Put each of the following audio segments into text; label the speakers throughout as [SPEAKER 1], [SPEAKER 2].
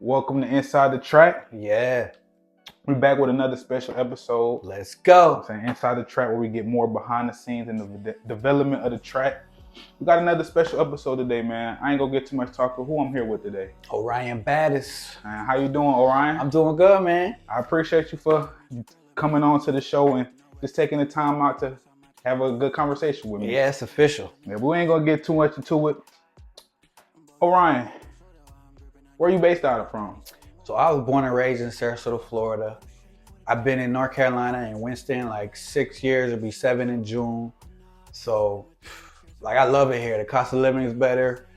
[SPEAKER 1] Welcome to Inside the Track.
[SPEAKER 2] Yeah,
[SPEAKER 1] We're back with another special episode.
[SPEAKER 2] let's go.
[SPEAKER 1] I'm saying Inside the Track, where we get more behind the scenes and the development of the track. We got another special episode today, man. I ain't gonna get too much talking. Who I'm here with today?
[SPEAKER 2] Oryan Battis.
[SPEAKER 1] How you doing, Orion?
[SPEAKER 2] I'm doing good, man.
[SPEAKER 1] I appreciate you for coming on to the show and just taking the time out to have a good conversation with me.
[SPEAKER 2] Yeah, it's official.
[SPEAKER 1] Yeah, we ain't gonna get too much into it. Orion, where are you based out of from?
[SPEAKER 2] So I was born and raised in Sarasota, Florida. I've been in North Carolina and Winston like 6 years. It'll be 7 in June. So, like, I love it here. The cost of living is better.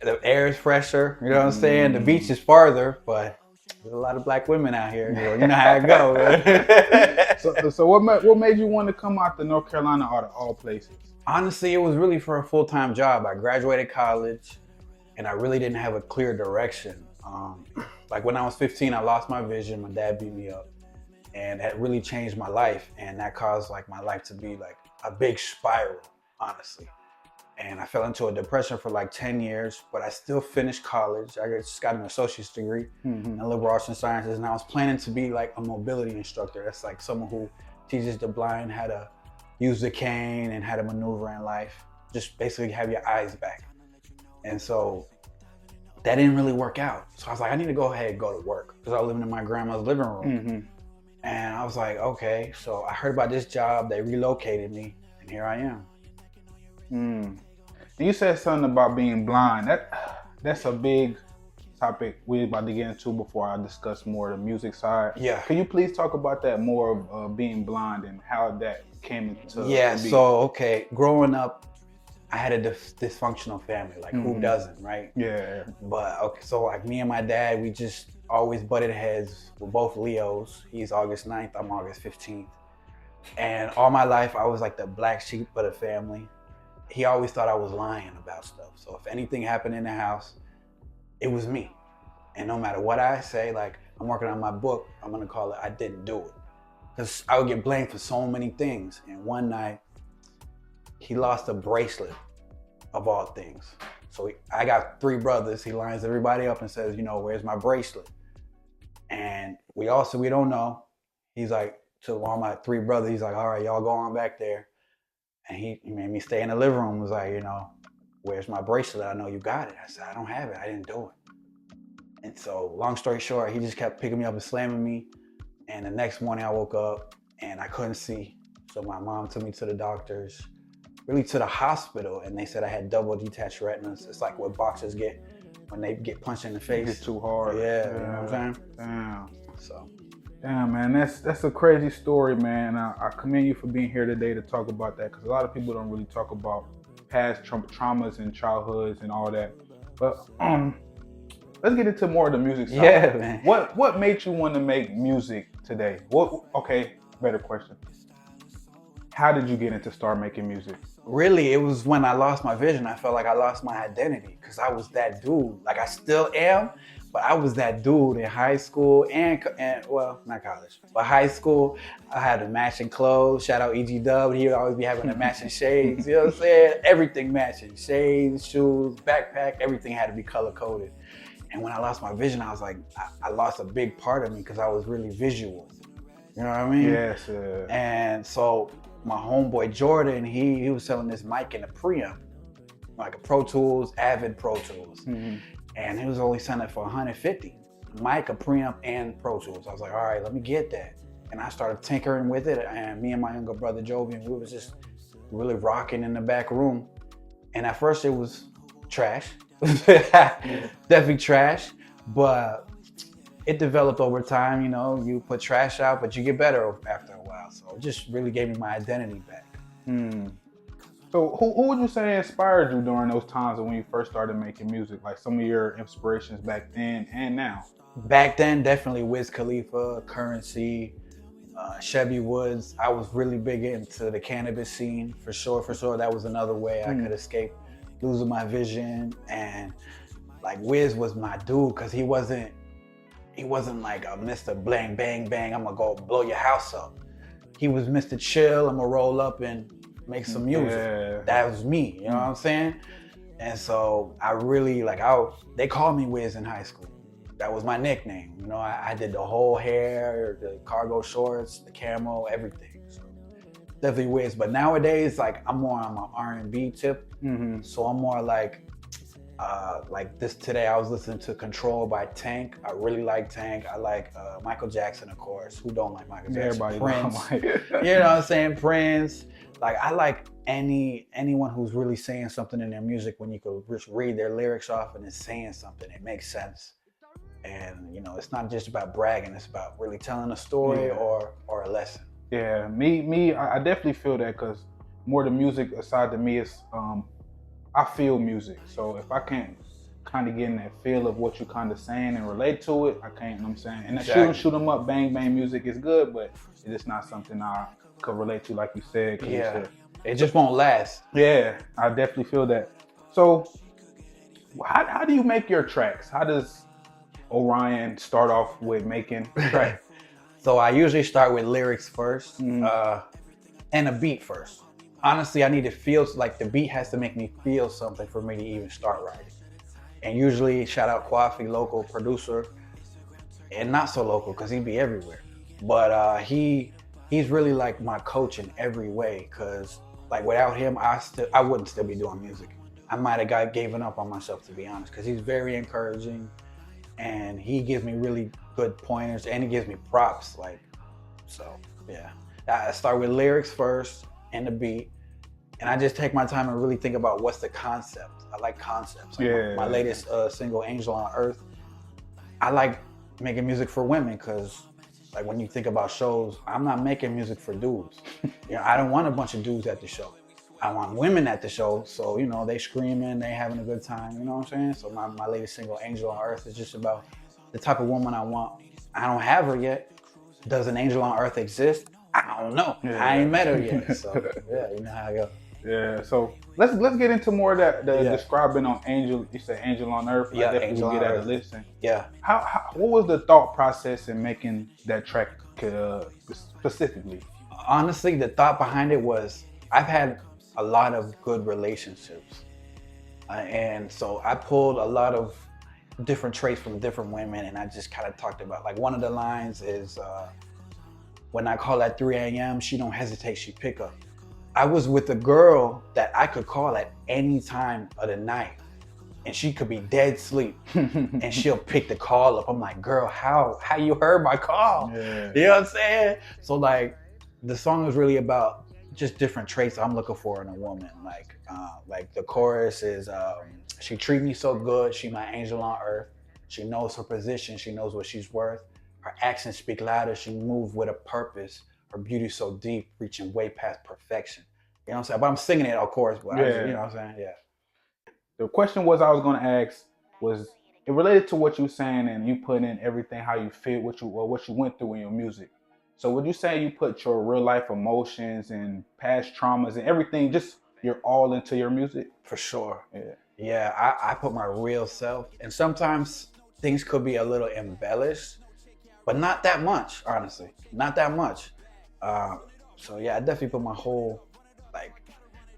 [SPEAKER 2] The air is fresher. You know what I'm saying? The beach is farther, but there's a lot of black women out here. You know how it goes.
[SPEAKER 1] So what made you want to come out to North Carolina out of all places?
[SPEAKER 2] Honestly, it was really for a full-time job. I graduated college and I really didn't have a clear direction. Like when I was 15, I lost my vision. My dad beat me up, and that really changed my life. And that caused like my life to be like a big spiral, honestly. And I fell into a depression for like 10 years, but I still finished college. I just got an associate's degree in liberal arts and sciences, and I was planning to be like a mobility instructor. That's like someone who teaches the blind how to use the cane and how to maneuver in life. Just basically have your eyes back. And so that didn't really work out. So I was like, I need to go ahead and go to work because I was living in my grandma's living room. And I was like, okay. So I heard about this job. They relocated me, and here I am.
[SPEAKER 1] And you said something about being blind. That's a big topic we're about to get into before I discuss more of the music side.
[SPEAKER 2] Yeah.
[SPEAKER 1] Can you please talk about that more of being blind and how that came into being?
[SPEAKER 2] So, okay. Growing up, I had a dysfunctional family. Like, who doesn't, right?
[SPEAKER 1] Yeah.
[SPEAKER 2] But, okay, so like me and my dad, we just always butted heads. We're both Leos. He's August 9th. I'm August 15th. And all my life, I was like the black sheep of the family. He always thought I was lying about stuff. So if anything happened in the house, it was me. And no matter what I say, like I'm working on my book, I'm gonna call it I didn't do it. Because I would get blamed for so many things. And one night, he lost a bracelet of all things. So I got 3 brothers. He lines everybody up and says, where's my bracelet? And we don't know. He's like, to all my 3 brothers, he's like, all right, y'all go on back there. And he made me stay in the living room. He was like, where's my bracelet? I know you got it. I said, I don't have it. I didn't do it. And so long story short, he just kept picking me up and slamming me. And the next morning I woke up and I couldn't see. So my mom took me to the doctors, really to the hospital. And they said I had double detached retinas. It's like what boxers get when they get punched in the face.
[SPEAKER 1] It's too hard.
[SPEAKER 2] Yeah, you know what I'm saying?
[SPEAKER 1] Damn.
[SPEAKER 2] So.
[SPEAKER 1] Damn, man, that's a crazy story, man. I commend you for being here today to talk about that, because a lot of people don't really talk about past traumas and childhoods and all that. But let's get into more of the music side.
[SPEAKER 2] Yeah, man.
[SPEAKER 1] What made you want to make music today? Better question. How did you get into start making music?
[SPEAKER 2] Really, it was when I lost my vision. I felt like I lost my identity because I was that dude. Like I still am, but I was that dude in high school and well, not college, but high school. I had the matching clothes. Shout out EG Dub. He would always be having the matching shades. You know what I'm saying? Everything matching. Shades, shoes, backpack, everything had to be color coded. And when I lost my vision, I was like, I lost a big part of me because I was really visual. You know what I mean?
[SPEAKER 1] Yes.
[SPEAKER 2] And so my homeboy Jordan, he was selling this mic in a preamp, like a Pro Tools, Avid Pro Tools. And he was only selling it for $150. Mic, a preamp, and Pro Tools. I was like, all right, let me get that. And I started tinkering with it. And me and my younger brother Jovian, we was just really rocking in the back room. And at first it was trash. Definitely trash. But it developed over time, you put trash out, but you get better after a while. So it just really gave me my identity back.
[SPEAKER 1] So who would you say inspired you during those times when you first started making music? Like some of your inspirations back then and now?
[SPEAKER 2] Back then, definitely Wiz Khalifa, Currency, Chevy Woods. I was really big into the cannabis scene, for sure. That was another way I could escape losing my vision. And like Wiz was my dude because he wasn't like a Mr. Bang, bang, bang, I'm gonna go blow your house up. He was Mr. Chill, I'm gonna roll up and make some music.
[SPEAKER 1] Yeah.
[SPEAKER 2] That was me, you know what I'm saying? And so I really, they called me Wiz in high school. that was my nickname. You know, I did the whole hair, the cargo shorts, the camo, everything. So definitely Wiz. But nowadays, like I'm more on my R&B tip.
[SPEAKER 1] Mm-hmm.
[SPEAKER 2] So I'm more like this today. I was listening to Control by Tank. I really like Tank. I like Michael Jackson, of course. Who don't like Michael Jackson?
[SPEAKER 1] Everybody
[SPEAKER 2] Prince.
[SPEAKER 1] like
[SPEAKER 2] You know what I'm saying? Prince. Like I like anyone who's really saying something in their music when you could just read their lyrics off and it's saying something. It makes sense. And you know, it's not just about bragging. It's about really telling a story
[SPEAKER 1] Yeah.
[SPEAKER 2] or a lesson.
[SPEAKER 1] Yeah, I definitely feel that because more the music aside to me is I feel music. So if I can't kind of get in that feel of what you kind of saying and relate to it, I can't. You know what I'm saying, and
[SPEAKER 2] Exactly.
[SPEAKER 1] shoot 'em up, bang bang music is good, but it's not something I could relate to, like you said.
[SPEAKER 2] Yeah, it just won't last.
[SPEAKER 1] Yeah, I definitely feel that. So how do you make your tracks? How does Orion start off with making tracks?
[SPEAKER 2] So I usually start with lyrics first,
[SPEAKER 1] Mhm.
[SPEAKER 2] and a beat first. Honestly, I need to feel like the beat has to make me feel something for me to even start writing. And usually, shout out Kwafi, local producer, and not so local because he'd be everywhere. But he's really like my coach in every way. Cause like without him, I wouldn't still be doing music. I might have given up on myself, to be honest. Cause he's very encouraging, and he gives me really good pointers, and he gives me props. Like so, yeah. I start with lyrics first and the beat, and I just take my time and really think about what's the concept. I like concepts. Like
[SPEAKER 1] Yeah.
[SPEAKER 2] my latest single, "Angel on Earth." I like making music for women because, like, when you think about shows, I'm not making music for dudes. You know, I don't want a bunch of dudes at the show. I want women at the show, so you know they screaming, they having a good time. You know what I'm saying? So my latest single, "Angel on Earth," is just about the type of woman I want. I don't have her yet. Does an angel on Earth exist? I don't know.
[SPEAKER 1] Yeah.
[SPEAKER 2] I ain't met her yet. So yeah, you know how I go.
[SPEAKER 1] Yeah, so let's get into more of that. The
[SPEAKER 2] Yeah.
[SPEAKER 1] describing on Angel. You said Angel on Earth.
[SPEAKER 2] Yeah,
[SPEAKER 1] I definitely
[SPEAKER 2] Angel
[SPEAKER 1] will
[SPEAKER 2] on
[SPEAKER 1] get at a
[SPEAKER 2] Earth.
[SPEAKER 1] listen.
[SPEAKER 2] Yeah.
[SPEAKER 1] What was the thought process in making that track specifically?
[SPEAKER 2] Honestly, the thought behind it was I've had a lot of good relationships. And so I pulled a lot of different traits from different women, and I just kind of talked about, like, one of the lines is, when I call at 3 a.m., she don't hesitate, she pick up. I was with a girl that I could call at any time of the night, and she could be dead sleep, and she'll pick the call up. I'm like, girl, how you heard my call?
[SPEAKER 1] Yeah.
[SPEAKER 2] You know what I'm saying? So like, the song is really about just different traits I'm looking for in a woman. Like the chorus is, she treat me so good, she my angel on earth. She knows her position, she knows what she's worth. Her actions speak louder, she move with a purpose. Her beauty so deep, reaching way past perfection. You know what I'm saying? But I'm singing it, of course, but
[SPEAKER 1] Yeah.
[SPEAKER 2] you know what I'm saying? Yeah.
[SPEAKER 1] The question was I was going to ask was it related to what you were saying and you put in everything how you feel what you went through in your music. So would you say you put your real life emotions and past traumas and everything just you're all into your music?
[SPEAKER 2] For sure.
[SPEAKER 1] Yeah.
[SPEAKER 2] Yeah, I put my real self, and sometimes things could be a little embellished, but not that much, honestly. Not that much. Uh, so yeah, I definitely put my whole, like,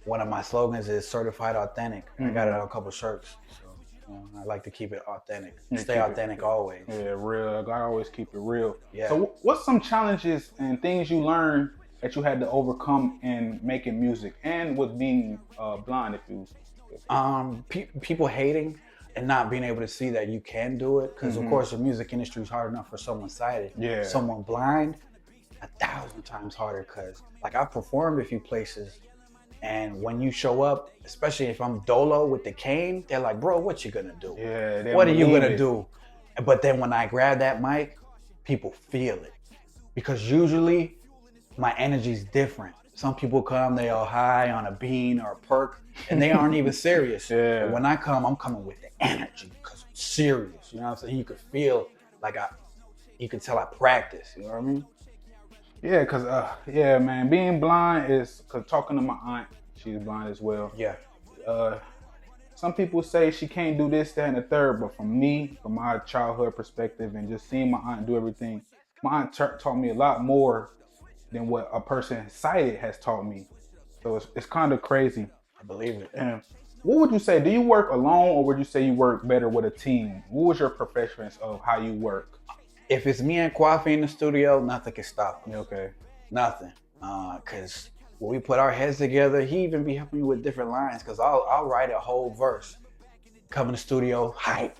[SPEAKER 2] one of my slogans is certified authentic. I got it on a couple shirts. So I like to keep it authentic. Stay authentic always.
[SPEAKER 1] Yeah, real. I always keep it real.
[SPEAKER 2] Yeah.
[SPEAKER 1] So what's some challenges and things you learned that you had to overcome in making music and with being blind, if you
[SPEAKER 2] People hating and not being able to see that you can do it, because of course the music industry is hard enough for someone sighted.
[SPEAKER 1] Yeah.
[SPEAKER 2] Someone blind, 1,000 times harder, because like I've performed a few places, and when you show up, especially if I'm Dolo with the cane, they're like, bro, what you gonna do?
[SPEAKER 1] Yeah.
[SPEAKER 2] What are you gonna do? But then when I grab that mic, people feel it, because usually my energy's different. Some people come, they all high on a bean or a perk, and they aren't even serious.
[SPEAKER 1] Yeah.
[SPEAKER 2] But when I come, I'm coming with the energy because I'm serious. You know what I'm saying? You could feel like you could tell I practice. You know what I mean?
[SPEAKER 1] Yeah, cause yeah, man, being blind is cause talking to my aunt, she's blind as well.
[SPEAKER 2] Yeah.
[SPEAKER 1] Some people say she can't do this, that, and the third, but from me, from my childhood perspective, and just seeing my aunt do everything, my aunt taught me a lot more than what a person sighted has taught me. So it's kind of crazy.
[SPEAKER 2] I believe it.
[SPEAKER 1] And What would you say? Do you work alone, or would you say you work better with a team? What was your preference of how you work?
[SPEAKER 2] If it's me and Kwafi in the studio, nothing can stop us.
[SPEAKER 1] Okay.
[SPEAKER 2] Nothing. Cause when we put our heads together, he even be helping me with different lines. Cause I'll write a whole verse, come in the studio, hype,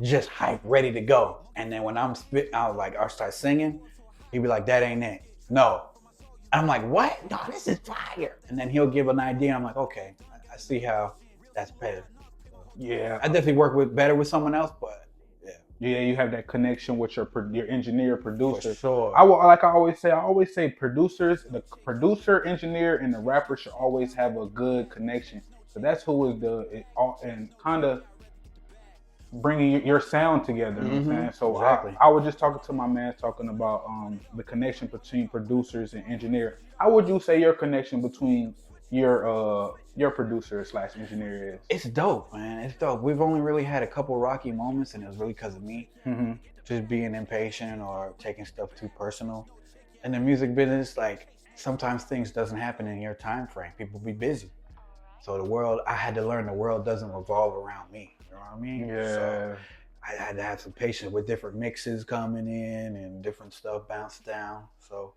[SPEAKER 2] just hype, ready to go. And then when I'm spit out, like I'll start singing, he'd be like, "That ain't it." No. I'm like, "What? No, this is fire." And then he'll give an idea. I'm like, "Okay, I see how that's better."
[SPEAKER 1] Yeah.
[SPEAKER 2] I definitely work with better with someone else, but yeah,
[SPEAKER 1] Yeah, you have that connection with your engineer, producer.
[SPEAKER 2] for sure.
[SPEAKER 1] I will, like I always say, producers, the producer, engineer, and the rapper should always have a good connection. So that's who is and kind of bringing your sound together. You know what I'm saying? So
[SPEAKER 2] Exactly.
[SPEAKER 1] I was just talking to my man talking about the connection between producers and engineer. How would you say your connection between your producer slash engineer is?
[SPEAKER 2] It's dope, man. It's dope. We've only really had a couple rocky moments, and it was really because of me
[SPEAKER 1] Hmm.
[SPEAKER 2] just being impatient or taking stuff too personal. In the music business, like sometimes things doesn't happen in your time frame. People be busy. So I had to learn the world doesn't revolve around me. You know what I mean? So
[SPEAKER 1] Yeah.
[SPEAKER 2] I had to have some patience with different mixes coming in and different stuff bounced down. So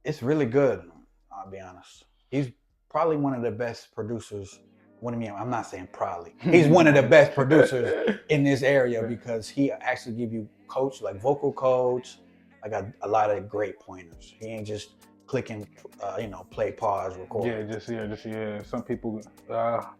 [SPEAKER 2] it's really good. I'll be honest. He's probably one of the best producers. What do you mean? I'm not saying probably. He's one of the best producers in this area because he actually give you coach, like vocal coach. I got a lot of great pointers. He ain't just clicking, play, pause, record.
[SPEAKER 1] Yeah. Some people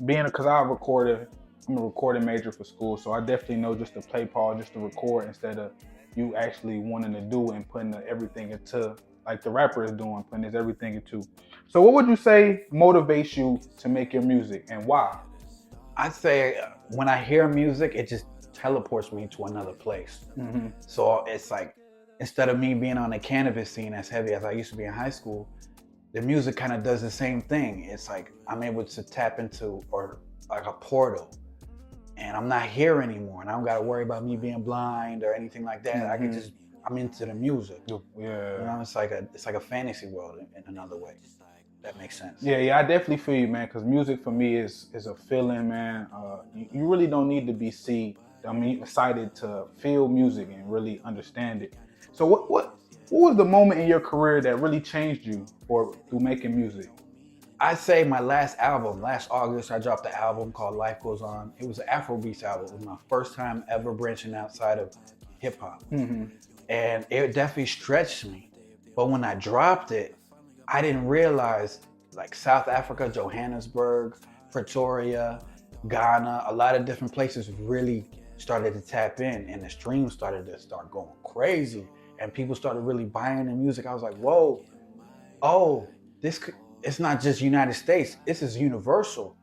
[SPEAKER 1] being because I'm a recording major for school, so I definitely know just to play pause, just to record instead of you actually wanting to do and putting everything into like the rapper is doing, putting his everything into. So, what would you say motivates you to make your music and why?
[SPEAKER 2] I'd say when I hear music, it just teleports me to another place.
[SPEAKER 1] Mm-hmm.
[SPEAKER 2] So it's like instead of me being on a cannabis scene as heavy as I used to be in high school, the music kind of does the same thing. It's like I'm able to tap into or like a portal, and I'm not here anymore, and I don't got to worry about me being blind or anything like that.
[SPEAKER 1] Mm-hmm.
[SPEAKER 2] I can just I'm into the music.
[SPEAKER 1] Yeah.
[SPEAKER 2] You know, it's like a fantasy world in another way. That makes sense.
[SPEAKER 1] Yeah, I definitely feel you, man. Because music for me is a feeling, man. You really don't need to be excited to feel music and really understand it. So, what was the moment in your career that really changed you for through making music?
[SPEAKER 2] I'd say my last album, last August, I dropped an album called Life Goes On. It was an Afrobeats album. It was my first time ever branching outside of hip hop.
[SPEAKER 1] Mm-hmm.
[SPEAKER 2] And it definitely stretched me. But when I dropped it, I didn't realize like South Africa, Johannesburg, Pretoria, Ghana, a lot of different places really started to tap in and the streams started to start going crazy and people started really buying the music. I was like, whoa, oh, it's not just United States, this is universal.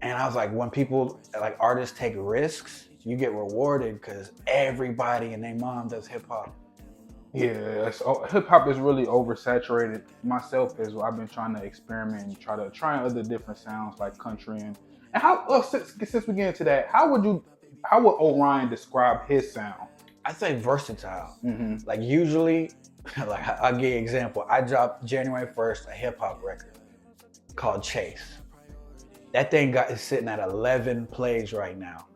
[SPEAKER 2] And I was like, when people, like artists take risks, you get rewarded because everybody and their mom does hip hop.
[SPEAKER 1] Yeah, hip hop is really oversaturated. Myself as well, I've been trying to experiment and try other different sounds like country and how. Since we get into that, how would Orion describe his sound?
[SPEAKER 2] I'd say versatile.
[SPEAKER 1] Mm-hmm.
[SPEAKER 2] Like usually, like I'll give you an example. I dropped January 1st a hip hop record called Chase. That thing is sitting at 11 plays right now.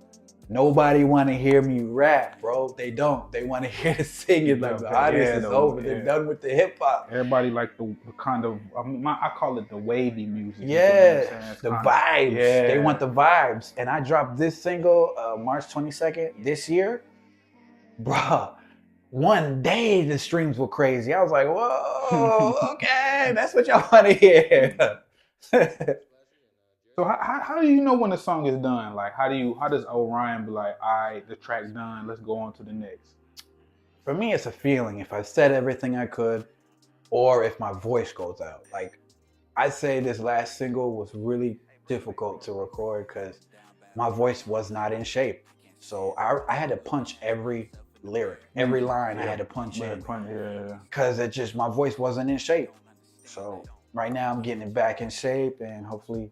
[SPEAKER 2] Nobody want to hear me rap, bro. They don't. They want to hear the singing. Like the audience is over. They're done with the hip hop.
[SPEAKER 1] Everybody like the kind of I call it the wavy music.
[SPEAKER 2] Yeah, the vibes.
[SPEAKER 1] Yeah.
[SPEAKER 2] They want the vibes. And I dropped this single March 22nd this year, bruh. One day the streams were crazy. I was like, whoa, okay, that's what y'all want to hear.
[SPEAKER 1] So how do you know when the song is done? Like how does Orion be like, all right, the track done, let's go on to the next?
[SPEAKER 2] For me, it's a feeling. If I said everything I could, or if my voice goes out. Like I'd say this last single was really difficult to record because my voice was not in shape. So I had to punch every lyric, every line. I had to punch in because my voice wasn't in shape. So right now I'm getting it back in shape, and hopefully,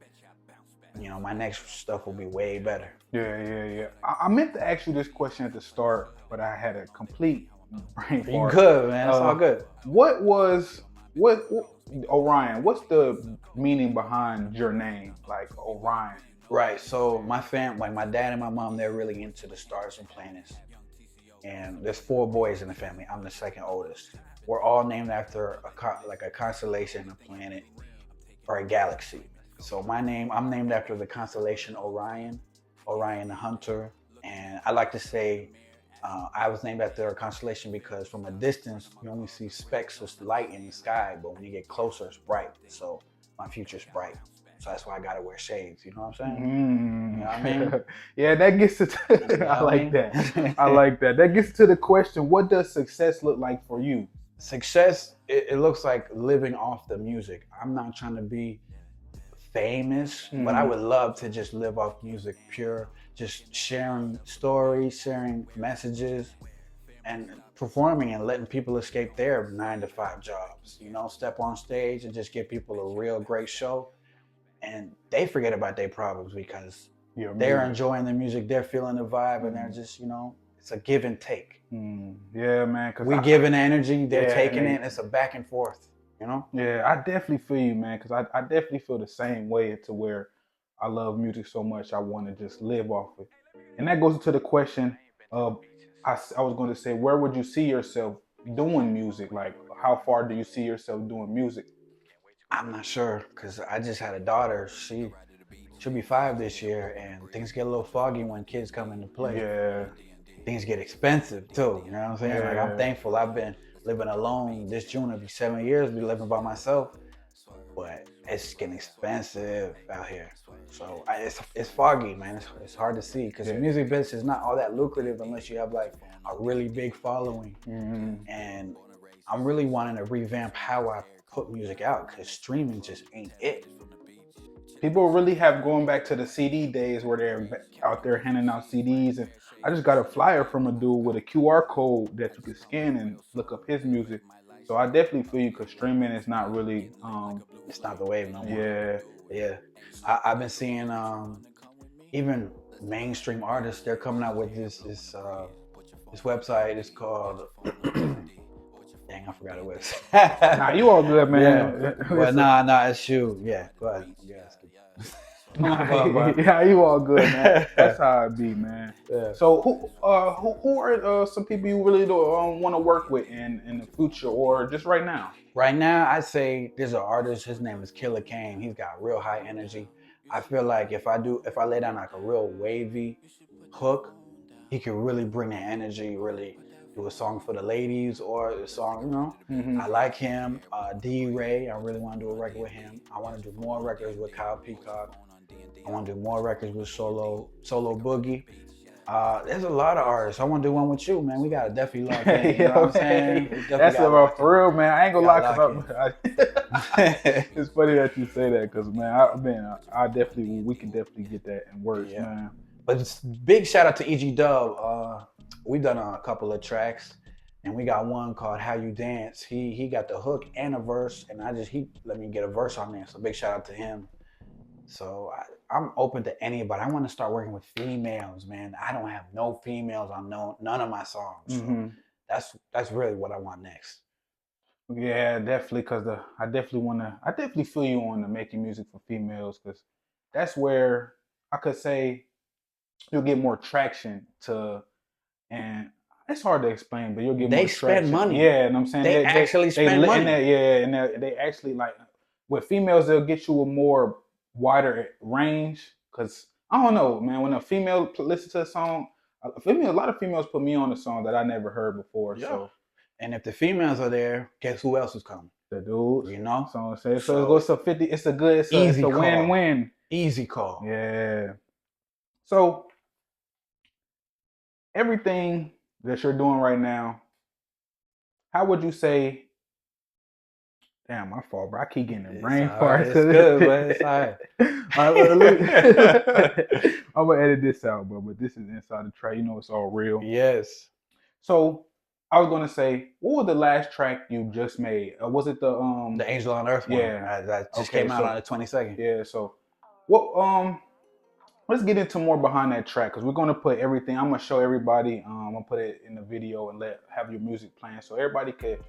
[SPEAKER 2] my next stuff will be way better.
[SPEAKER 1] Yeah. I meant to ask you this question at the start, but I had a complete brain fart.
[SPEAKER 2] You good, man. It's all good.
[SPEAKER 1] What Orion? What's the meaning behind your name, like Orion?
[SPEAKER 2] Right. So like my dad and my mom, they're really into the stars and planets. And there's four boys in the family. I'm the second oldest. We're all named after like a constellation, a planet, or a galaxy. So I'm named after the constellation Orion, Orion the Hunter. And I like to say I was named after a constellation because from a distance you only see specks of light in the sky, but when you get closer, it's bright. So my future's bright. So that's why I gotta wear shades. You know what I'm saying? You know what I mean?
[SPEAKER 1] Yeah, that gets
[SPEAKER 2] You
[SPEAKER 1] to.
[SPEAKER 2] know
[SPEAKER 1] I
[SPEAKER 2] what
[SPEAKER 1] like that. I
[SPEAKER 2] I mean?
[SPEAKER 1] like that. That gets to the question: what does success look like for you?
[SPEAKER 2] Success, it looks like living off the music. I'm not trying to be famous, but I
[SPEAKER 1] Mm,
[SPEAKER 2] would love to just live off music pure, just sharing stories, sharing messages, and performing and letting people escape their 9 to 5 jobs. You know, step on stage and just give people a real great show, and they forget about their problems because
[SPEAKER 1] your
[SPEAKER 2] they're
[SPEAKER 1] music.
[SPEAKER 2] enjoying the music, they're feeling the vibe, and they're
[SPEAKER 1] Mm,
[SPEAKER 2] just, it's a give and take.
[SPEAKER 1] yeah, man. Cause
[SPEAKER 2] We giving energy, they're
[SPEAKER 1] yeah, and
[SPEAKER 2] taking it. It's a back and forth. You know.
[SPEAKER 1] yeah, I definitely feel you, man. Cause I definitely feel the same way to where I love music so much. I want to just live off it, and that goes to the question of I was going to say, where would you see yourself doing music? Like, how far do you see yourself doing music?
[SPEAKER 2] I'm not sure because I just had a daughter. She'll be 5 this year, and things get a little foggy when kids come into play.
[SPEAKER 1] Yeah,
[SPEAKER 2] Things get expensive too. You know what I'm saying? Like I'm
[SPEAKER 1] yeah,
[SPEAKER 2] thankful I've been living alone. This June it'll be 7 years. Be living by myself, but it's getting expensive out here. So it's foggy, man. It's hard to see because the
[SPEAKER 1] yeah.
[SPEAKER 2] music business is not all that lucrative unless you have like a really big following.
[SPEAKER 1] Mm-hmm.
[SPEAKER 2] And I'm really wanting to revamp how I put music out because streaming just ain't it.
[SPEAKER 1] People really have going back to the CD days where they're out there handing out CDs. And I just got a flyer from a dude with a QR code that you could scan and look up his music. So I definitely feel you because streaming is not really,
[SPEAKER 2] It's not the wave no more.
[SPEAKER 1] yeah.
[SPEAKER 2] Yeah, I've been seeing even mainstream artists. They're coming out with this website. It's called dang, I forgot it was.
[SPEAKER 1] Nah, you all good,
[SPEAKER 2] Yeah,
[SPEAKER 1] man.
[SPEAKER 2] but
[SPEAKER 1] Listen,
[SPEAKER 2] nah, it's you. Yeah, go ahead. Yes.
[SPEAKER 1] nah,
[SPEAKER 2] but,
[SPEAKER 1] yeah, you all good, man. That's
[SPEAKER 2] but
[SPEAKER 1] how it be, man.
[SPEAKER 2] yeah.
[SPEAKER 1] So who are some people you really don't want to work with in the future or just right now?
[SPEAKER 2] Right now, I say there's an artist. His name is Killer Kane. He's got real high energy. I feel like if I lay down like a real wavy hook, he could really bring the energy. Really do a song for the ladies or a song.
[SPEAKER 1] Hmm.
[SPEAKER 2] I like him. D Ray. I really want to do a record with him. I want to do more records with Kyle Peacock. I want to do more records with Solo Boogie. There's a lot of artists. I want to do one with you, man. We gotta definitely lock in. You know what
[SPEAKER 1] Yeah,
[SPEAKER 2] I'm saying? We
[SPEAKER 1] man.
[SPEAKER 2] definitely
[SPEAKER 1] That's
[SPEAKER 2] gotta lock in.
[SPEAKER 1] for real, man. I ain't
[SPEAKER 2] We
[SPEAKER 1] gonna
[SPEAKER 2] gotta
[SPEAKER 1] lie,
[SPEAKER 2] lock in.
[SPEAKER 1] it's funny that you say that, cause man, I definitely, we can definitely get that in works,
[SPEAKER 2] Yeah.
[SPEAKER 1] man.
[SPEAKER 2] But big shout out to EG Dub. We done a couple of tracks, and we got one called "How You Dance." He got the hook and a verse, and he let me get a verse on there. So big shout out to him. So I'm open to anybody. I want to start working with females, man. I don't have no females on none of my songs. So
[SPEAKER 1] Hmm.
[SPEAKER 2] that's really what I want next.
[SPEAKER 1] Yeah, definitely, cause I definitely feel you on the making music for females, cause that's where I could say you'll get more traction to, and it's hard to explain, but you'll get more
[SPEAKER 2] They spend
[SPEAKER 1] traction.
[SPEAKER 2] money.
[SPEAKER 1] Yeah, and I'm saying
[SPEAKER 2] They actually spend
[SPEAKER 1] and
[SPEAKER 2] money.
[SPEAKER 1] that yeah, and they actually like with females they'll get you a more wider range because I don't know, man. When a female listens to a song, a lot of females put me on a song that I never heard before.
[SPEAKER 2] Yeah.
[SPEAKER 1] So
[SPEAKER 2] And if the females are there, guess who else is coming?
[SPEAKER 1] the dudes,
[SPEAKER 2] You know?
[SPEAKER 1] so I'm saying, so it
[SPEAKER 2] So
[SPEAKER 1] goes to 50. It's a good, it's
[SPEAKER 2] easy
[SPEAKER 1] a
[SPEAKER 2] call.
[SPEAKER 1] win-win.
[SPEAKER 2] Easy call.
[SPEAKER 1] Yeah. So everything that you're doing right now, how would you say? Damn, my fault, bro. I keep getting the
[SPEAKER 2] It's
[SPEAKER 1] brain
[SPEAKER 2] all right.
[SPEAKER 1] farts.
[SPEAKER 2] It's good, but it's all right.
[SPEAKER 1] All right, I'm gonna edit this out, bro. But this is inside the track. You know, it's all real.
[SPEAKER 2] Yes.
[SPEAKER 1] So I was gonna say, what was the last track you just made? Was it the
[SPEAKER 2] The Angel on Earth one.
[SPEAKER 1] Yeah.
[SPEAKER 2] That just
[SPEAKER 1] Okay.
[SPEAKER 2] came out on
[SPEAKER 1] So
[SPEAKER 2] the 22nd.
[SPEAKER 1] yeah. So what? Let's get into more behind that track because we're gonna put everything. I'm gonna show everybody. I'm gonna put it in the video and have your music playing so everybody could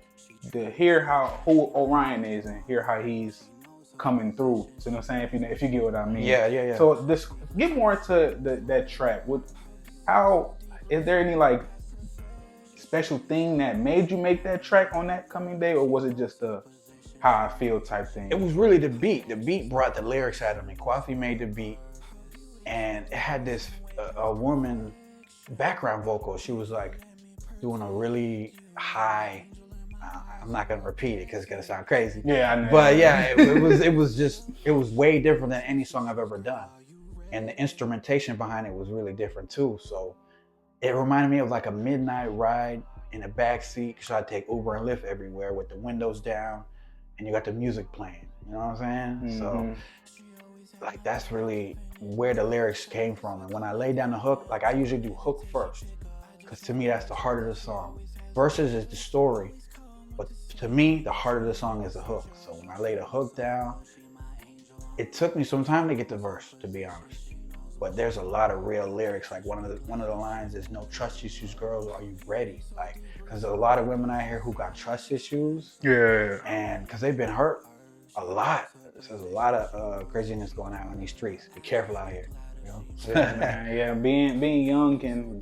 [SPEAKER 1] to hear how who Orion is and hear how he's coming through. So, you know what I'm saying? If you get what I mean.
[SPEAKER 2] Yeah.
[SPEAKER 1] So this get more into that track. How is there any like special thing that made you make that track on that coming day, or was it just a how I feel type thing?
[SPEAKER 2] It was really the beat. The beat brought the lyrics out of me. Kwafi made the beat, and it had this a woman background vocal. She was like doing a really high. I'm not gonna repeat it because it's gonna sound crazy.
[SPEAKER 1] Yeah, I know.
[SPEAKER 2] But yeah, it was way different than any song I've ever done, and the instrumentation behind it was really different too. So it reminded me of like a midnight ride in a back seat. So I take Uber and Lyft everywhere with the windows down, and you got the music playing. You know what I'm saying? So like that's really where the lyrics came from. And when I lay down the hook, like I usually do hook first, because to me that's the heart of the song. Verses is the story, but to me the heart of the song is the hook. So when I lay the hook down, it took me some time to get the verse, to be honest. But there's a lot of real lyrics. Like one of the lines is "No trust issues, girls. Are you ready?" Like, because there's a lot of women out here who got trust issues.
[SPEAKER 1] Yeah.
[SPEAKER 2] And because they've been hurt a lot. There's a lot of craziness going on in these streets. Be careful out here. You know?
[SPEAKER 1] Yeah, man. Yeah, being young and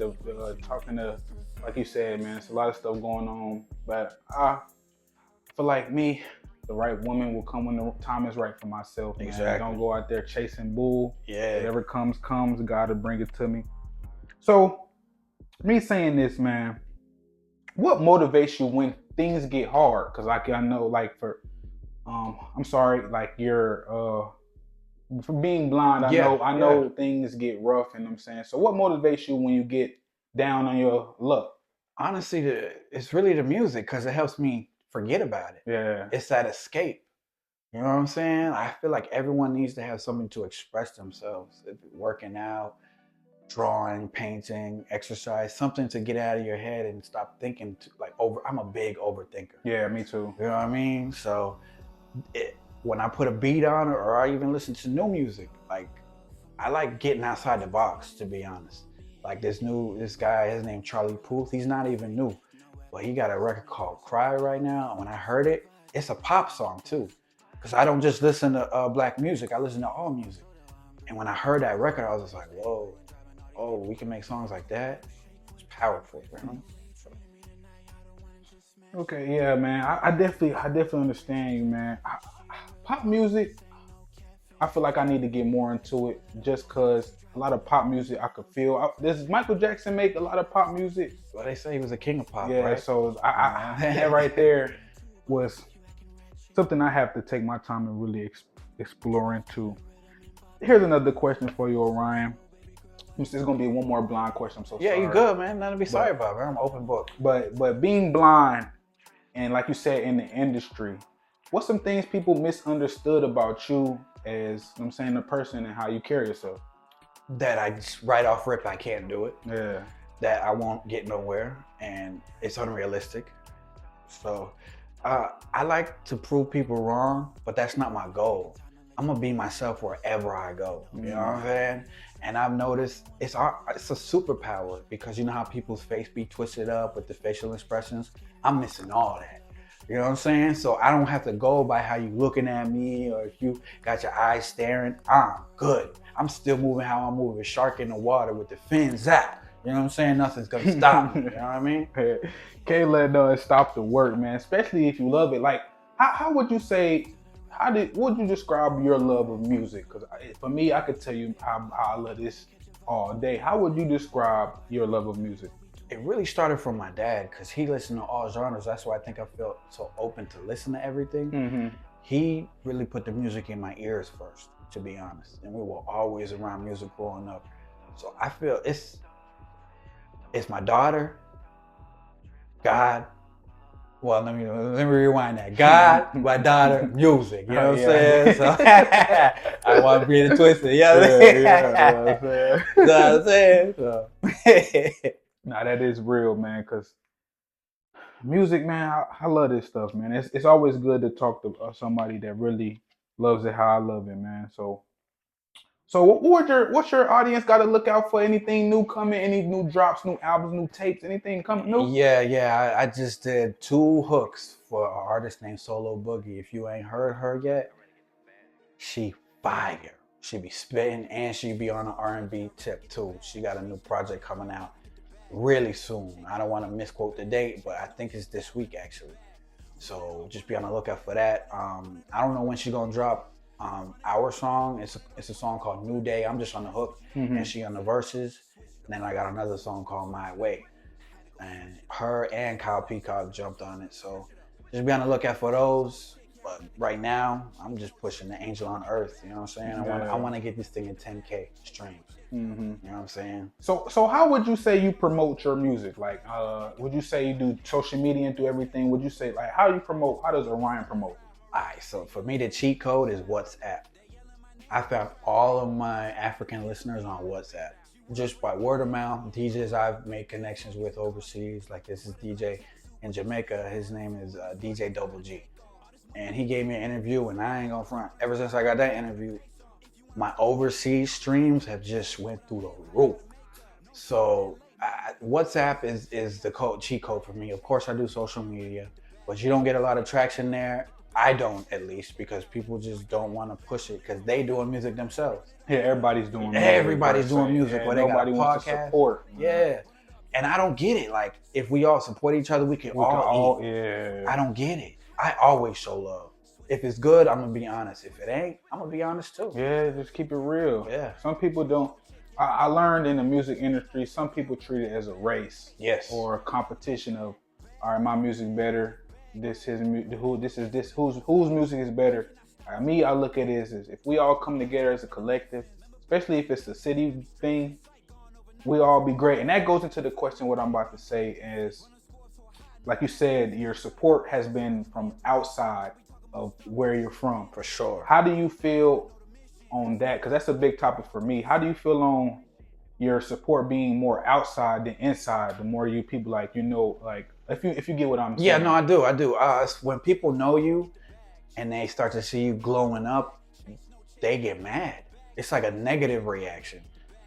[SPEAKER 1] talking to, like you said, man, it's a lot of stuff going on. But I feel like me, the right woman will come when the time is right for myself. Man.
[SPEAKER 2] Exactly.
[SPEAKER 1] Don't go out there chasing bull.
[SPEAKER 2] Yeah.
[SPEAKER 1] Whatever comes. God will bring it to me. So, me saying this, man, what motivates you when things get hard? Because I know, like I'm sorry, like you're for being blind. I know things get rough, and I'm saying. So, what motivates you when you get down on your luck?
[SPEAKER 2] Honestly, it's really the music, because it helps me forget about it.
[SPEAKER 1] Yeah.
[SPEAKER 2] It's that escape. You know what I'm saying? I feel like everyone needs to have something to express themselves. Working out, drawing, painting, exercise, something to get out of your head and stop thinking I'm a big overthinker.
[SPEAKER 1] Yeah, me too.
[SPEAKER 2] You know what I mean? So when I put a beat on it, or I even listen to new music, like I like getting outside the box, to be honest. Like this guy, his name Charlie Puth, he's not even new, but he got a record called Cry right now. And when I heard it, it's a pop song too. Because I don't just listen to black music, I listen to all music. And when I heard that record, I was just like, whoa, oh, we can make songs like that? It's powerful, bro.
[SPEAKER 1] Okay, yeah, man. I definitely understand you, man. Pop music, I feel like I need to get more into it, just cause a lot of pop music I could feel. Does Michael Jackson make a lot of pop music?
[SPEAKER 2] Well, they say he was a king of pop,
[SPEAKER 1] yeah,
[SPEAKER 2] right?
[SPEAKER 1] So that right there was something I have to take my time and really explore into. Here's another question for you, Oryan. This is gonna be one more blind question. I'm so sorry.
[SPEAKER 2] Yeah, you good, man. Nothing to be sorry about, man. I'm an open book.
[SPEAKER 1] But being blind, and like you said, in the industry, what's some things people misunderstood about you as, I'm saying, the person and how you carry yourself?
[SPEAKER 2] That I just right off rip, I can't do it.
[SPEAKER 1] Yeah.
[SPEAKER 2] That I won't get nowhere, and it's unrealistic. So I like to prove people wrong, but that's not my goal. I'm gonna be myself wherever I go. You know what I'm saying? And I've noticed it's a superpower, because you know how people's face be twisted up with the facial expressions? I'm missing all that. You know what I'm saying? So I don't have to go by how you looking at me, or if you got your eyes staring. I'm good. I'm still moving how I'm moving. Shark in the water with the fins out. You know what I'm saying? Nothing's gonna stop me. You know what I mean?
[SPEAKER 1] Can't let it stop the work, man. Especially if you love it. Like, how would you say? Would you describe your love of music? Because for me, I could tell you how I love this all day. How would you describe your love of music?
[SPEAKER 2] It really started from my dad, because he listened to all genres. That's why I think I felt so open to listen to everything.
[SPEAKER 1] Mm-hmm.
[SPEAKER 2] He really put the music in my ears first, to be honest. And we were always around music growing up. So I feel it's my daughter, God. Well, let me rewind that. God, my daughter, music. You know what I'm saying? So I want to be in twisted. You know what I'm saying? So.
[SPEAKER 1] Nah, that is real, man. Cause music, man, I love this stuff, man. It's always good to talk to somebody that really loves it how I love it, man. So what's your audience got to look out for? Anything new coming? Any new drops, new albums, new tapes? Anything coming new?
[SPEAKER 2] Yeah. I just did 2 hooks for an artist named Solo Boogie. If you ain't heard her yet, She fire. She be spitting and she be on an R&B tip too. She got a new project coming out really soon. I don't want to misquote the date, but I think it's this week actually. So just be on the lookout for that. I don't know when she's gonna drop our song. It's a song called New Day. I'm just on the hook, and she on the verses. And then I got another song called My Way, and her and Kyle Peacock jumped on it. So just be on the lookout for those. But right now, I'm just pushing the Angel on Earth. You know what I'm saying? I want to get this thing in 10K streams. You know what I'm saying?
[SPEAKER 1] So how would you say you promote your music? Like, would you say you do social media and do everything? Would you say, like, how do you promote? How does Oryan promote?
[SPEAKER 2] All right, so for me, the cheat code is WhatsApp. I found all of my African listeners on WhatsApp. Just by word of mouth, DJs I've made connections with overseas. Like this is DJ in Jamaica. His name is DJ Double G. And he gave me an interview, and I ain't gonna front. Ever since I got that interview, my overseas streams have just went through the roof. So WhatsApp is the cheat code for me. Of course, I do social media, but you don't get a lot of traction there. I don't, at least, because people just don't want to push it because they doing music themselves.
[SPEAKER 1] Yeah, everybody's doing music.
[SPEAKER 2] Everybody's doing music.
[SPEAKER 1] Yeah,
[SPEAKER 2] where they got a
[SPEAKER 1] wants to
[SPEAKER 2] podcast.
[SPEAKER 1] Support.
[SPEAKER 2] Yeah. And I don't get it. Like, if we all support each other, we can all eat.
[SPEAKER 1] Yeah.
[SPEAKER 2] I don't get it. I always show love. If it's good, I'm going to be honest. If it ain't, I'm going to be honest too.
[SPEAKER 1] Yeah, just keep it real.
[SPEAKER 2] Yeah.
[SPEAKER 1] Some people don't. I learned in the music industry, some people treat it as a race.
[SPEAKER 2] Yes.
[SPEAKER 1] Or a competition of, all right, my music better. Whose music is better. Me, I look at it as if we all come together as a collective, especially if it's a city thing, we all be great. And that goes into the question, what I'm about to say is, like you said, your support has been from outside of where you're from.
[SPEAKER 2] For sure.
[SPEAKER 1] How do you feel on that? Because that's a big topic for me. How do you feel on your support being more outside than inside? The more you people like, like, if you get what I'm saying.
[SPEAKER 2] Yeah, no, I do. When people know you and they start to see you glowing up, they get mad. It's like a negative reaction.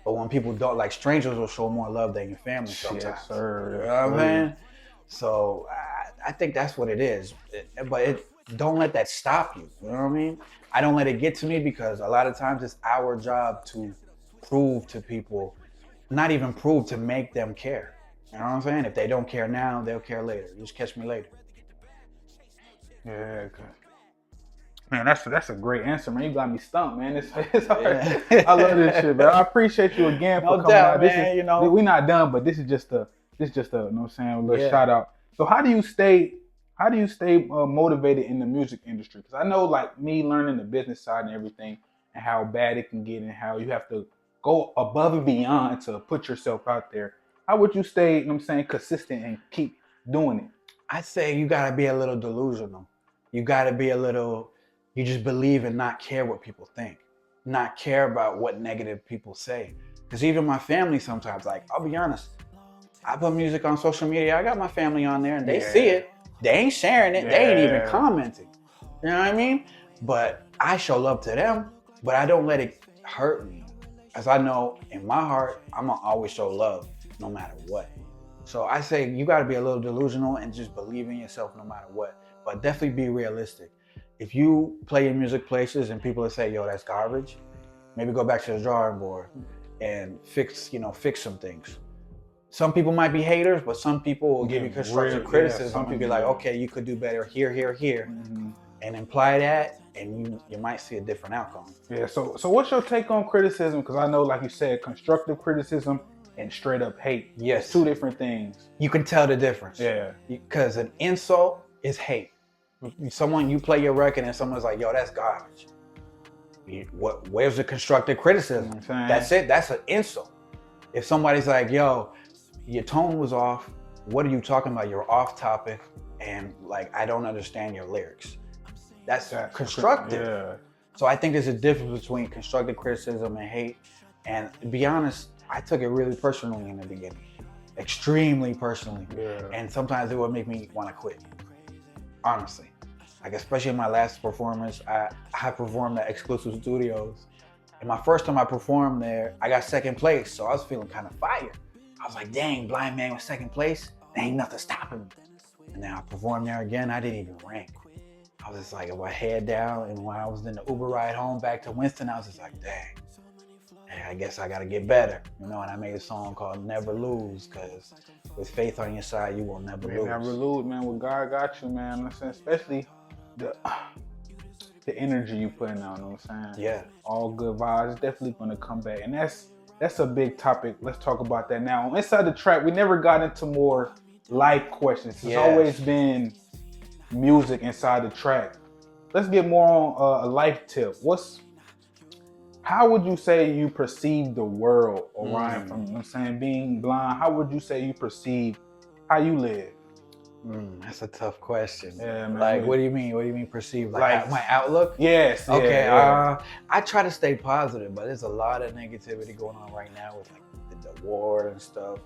[SPEAKER 2] But when people don't, like, strangers will show more love than your family sometimes.
[SPEAKER 1] Yes, sir.
[SPEAKER 2] You know what I mean? So I think that's what it is. But don't let that stop you. You know what I mean? I don't let it get to me because a lot of times it's our job to prove to people, not even prove, to make them care. You know what I'm saying? If they don't care now, they'll care later. You just catch me later.
[SPEAKER 1] Yeah, good. Man, that's a great answer, man. You got me stumped, man. It's hard.
[SPEAKER 2] Yeah.
[SPEAKER 1] I love this shit, man. I appreciate you again for coming out.
[SPEAKER 2] Man,
[SPEAKER 1] We're not done, but this is just a you know what I'm saying, a little shout out. So how do you stay motivated in the music industry? Because I know, like me, learning the business side and everything, and how bad it can get, and how you have to go above and beyond to put yourself out there. How would you stay, you know what I'm saying, consistent and keep doing it?
[SPEAKER 2] I say you gotta be a little delusional. You gotta be you just believe and not care what people think. Not care about what negative people say. Because even my family sometimes, like, I'll be honest, I put music on social media, I got my family on there and they see it. They ain't sharing it, they ain't even commenting. You know what I mean? But I show love to them, but I don't let it hurt me. As I know in my heart, I'm gonna always show love no matter what. So I say you gotta be a little delusional and just believe in yourself no matter what. But definitely be realistic. If you play your music places and people say, yo, that's garbage, maybe go back to the drawing board and fix some things. Some people might be haters, but some people will give you constructive criticism and be like, okay, you could do better here, and imply that, and you might see a different outcome.
[SPEAKER 1] Yeah, so what's your take on criticism? Because I know, like you said, constructive criticism and straight up hate.
[SPEAKER 2] Yes.
[SPEAKER 1] It's two different things.
[SPEAKER 2] You can tell the difference.
[SPEAKER 1] Yeah. Because
[SPEAKER 2] an insult is hate. You play your record and someone's like, yo, that's garbage. Where's the constructive criticism? That's it. That's an insult. If somebody's like, yo, your tone was off, what are you talking about? You're off topic, and like, I don't understand your lyrics. That's constructive.
[SPEAKER 1] Yeah.
[SPEAKER 2] So I think there's a difference between constructive criticism and hate. And to be honest, I took it really personally in the beginning. Extremely personally.
[SPEAKER 1] Yeah.
[SPEAKER 2] And sometimes it would make me want to quit. Honestly. Like, especially in my last performance, I performed at Exclusive Studios. And my first time I performed there, I got second place. So I was feeling kind of fire. I was like, dang, Blind Man was second place. There ain't nothing stopping me. And then I performed there again. I didn't even rank. I I was just like, with my head down, and when I was in the Uber ride home back to Winston, I was just like, dang, I guess I gotta get better, you know. And I made a song called "Never Lose," because with faith on your side, you will never lose.
[SPEAKER 1] Never lose, man. Well, God got you, man. I'm saying, especially the energy you putting out. You know what I'm saying?
[SPEAKER 2] Yeah.
[SPEAKER 1] All good vibes. It's definitely gonna come back, and that's a big topic. Let's talk about that now. Inside the track, we never got into more life questions. It's always been music inside the track. Let's get more on a life tip. How would you say you perceive the world, Oryan, from, you know what I'm saying, being blind? How would you say you perceive how you live?
[SPEAKER 2] That's a tough question.
[SPEAKER 1] Yeah, man.
[SPEAKER 2] Like, what do you mean? What do you mean perceive? Like my outlook?
[SPEAKER 1] Yes.
[SPEAKER 2] Okay.
[SPEAKER 1] Yeah.
[SPEAKER 2] I try to stay positive, but there's a lot of negativity going on right now with like the war and stuff.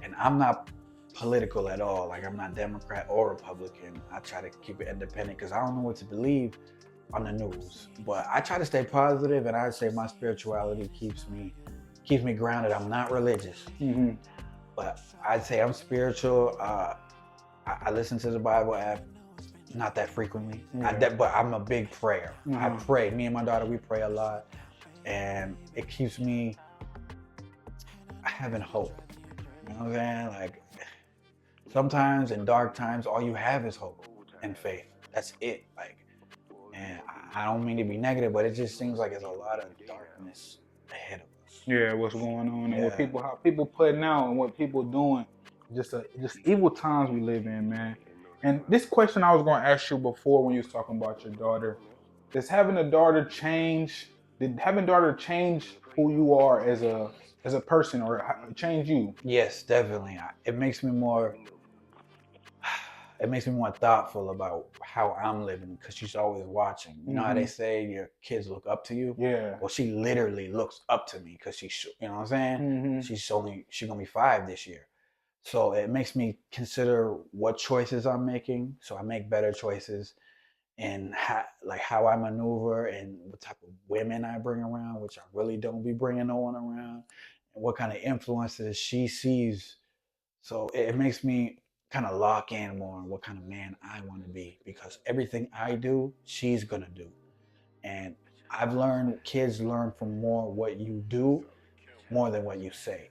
[SPEAKER 2] And I'm not political at all. Like, I'm not Democrat or Republican. I try to keep it independent because I don't know what to believe on the news. But I try to stay positive, and I'd say my spirituality keeps me grounded. I'm not religious, but I'd say I'm spiritual. I listen to the Bible app, not that frequently, but I'm a big prayer. I pray. Me and my daughter, we pray a lot, and it keeps me having hope. You know what I'm saying? Like, sometimes in dark times, all you have is hope and faith. That's it. Like, and I don't mean to be negative, but it just seems like there's a lot of darkness ahead of us.
[SPEAKER 1] Yeah, what's going on and how people putting out and what people doing. Just evil times we live in, man. And this question I was going to ask you before when you was talking about your daughter. Did having a daughter change who you are as a person, or change you?
[SPEAKER 2] Yes, definitely. It makes me more thoughtful about how I'm living, because she's always watching. You know how they say your kids look up to you?
[SPEAKER 1] Yeah.
[SPEAKER 2] Well, she literally looks up to me because you know what I'm saying? She's gonna be 5 this year. So it makes me consider what choices I'm making, so I make better choices, and how I maneuver, and what type of women I bring around, which I really don't be bringing no one around, and what kind of influences she sees. So it makes me kind of lock in more on what kind of man I want to be, because everything I do, she's gonna do. And I've learned kids learn from more what you do more than what you say.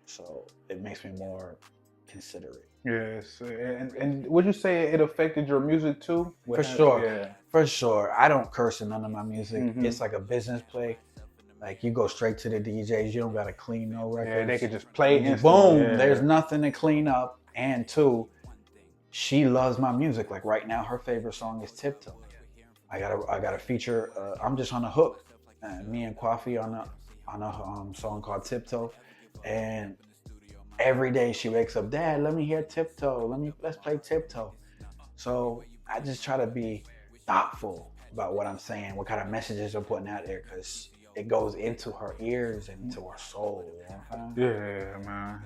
[SPEAKER 2] So it makes me more considerate.
[SPEAKER 1] Yes, and would you say it affected your music too?
[SPEAKER 2] For sure.
[SPEAKER 1] Yeah.
[SPEAKER 2] For sure. I don't curse in none of my music. It's like a business play. Like, you go straight to the DJs. You don't gotta clean no records.
[SPEAKER 1] Yeah, they could just play instantly.
[SPEAKER 2] Boom.
[SPEAKER 1] Yeah.
[SPEAKER 2] There's nothing to clean up. And 2, she loves my music. Like, right now, her favorite song is Tiptoe. I got a feature. I'm just on a hook. Me and Kwafi on a song called Tiptoe, and every day she wakes up, Dad, let me hear Tiptoe. Let's play Tiptoe. So I just try to be thoughtful about what I'm saying, what kind of messages I'm putting out there, because it goes into her ears and into her soul. You know what I'm saying?
[SPEAKER 1] Yeah, man.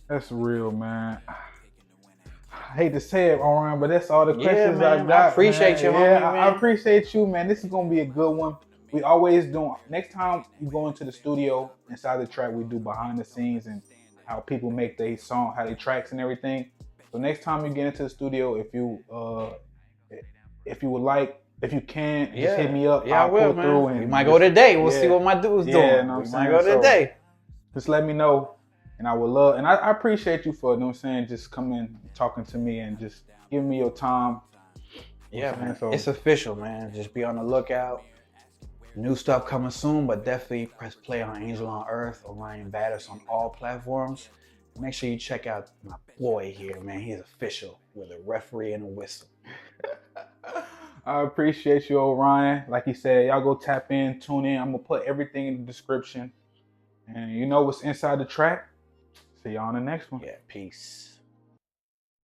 [SPEAKER 1] That's real, man. I hate to say it, Oryan, but that's all the questions I got.
[SPEAKER 2] I appreciate you, homie, man.
[SPEAKER 1] I appreciate you, man. This is gonna be a good one. We always do. Next time you go into the studio, inside the track, we do behind the scenes and how people make their song, how they tracks and everything. So next time you get into the studio, if you would like, if you can, just hit me up.
[SPEAKER 2] Yeah,
[SPEAKER 1] I'll pull through, and
[SPEAKER 2] we might go today. We'll see what my dude's doing.
[SPEAKER 1] No,
[SPEAKER 2] we might go today.
[SPEAKER 1] Just let me know, and I would love. And I appreciate you for, you know what I'm saying, just coming, talking to me, and just giving me your time.
[SPEAKER 2] Yeah, man. So, it's official, man. Just be on the lookout. New stuff coming soon, but definitely press play on Angel on Earth, Oryan Battis on all platforms. Make sure you check out my boy here, man. He's official with a referee and a whistle.
[SPEAKER 1] I appreciate you, Oryan. Like he said, y'all go tap in, tune in. I'm going to put everything in the description. And you know what's inside the track? See y'all on the next one.
[SPEAKER 2] Yeah, peace.